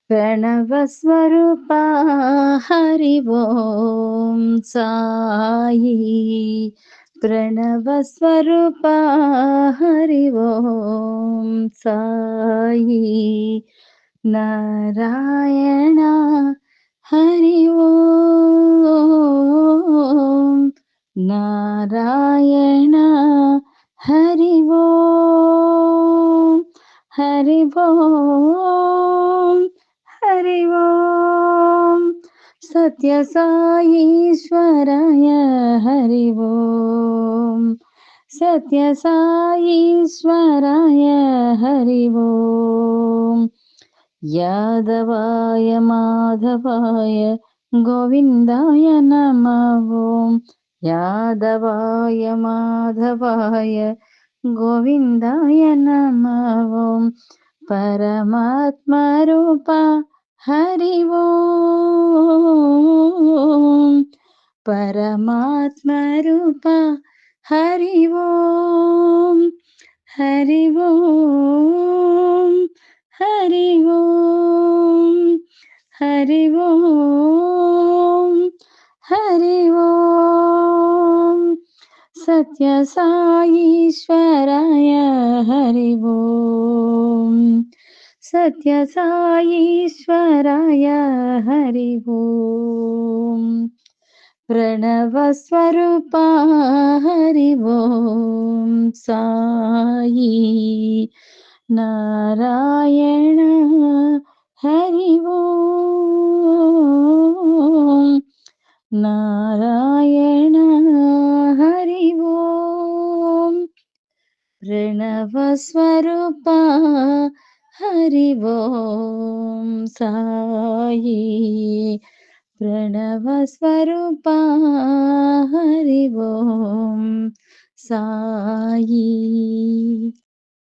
प्रणवस्वरूपा हरि ओम साई। प्रणवस्वरूपा हरि ओम साई। नारायण हरि ओम नारायण हरि ओम हरि ओम हरि ओम। सत्य साई ईश्वराय हरि ओम सत्य साई ईश्वराय हरि ओम। यादवाय माधवाय गोविन्दाय नमः ॐ। यादवाय माधवाय गोविन्दाय नमः ॐ। परमात्मरूपा हरि ओम परमात्मरूपा हरि ओम हरि ओम हरि ओम हरि ओम हरि ओम। सत्य साई ईश्वराय हरि ओम सत्य साई ईश्वराय हरि ओम। प्रणवस्वरूपा हरि ओम साई। नारायण हरि ओम नारायण हरि ओम। प्रणवस्वरूपा हरि ओम साई। प्रणवस्वरूपा हरि ओम साई।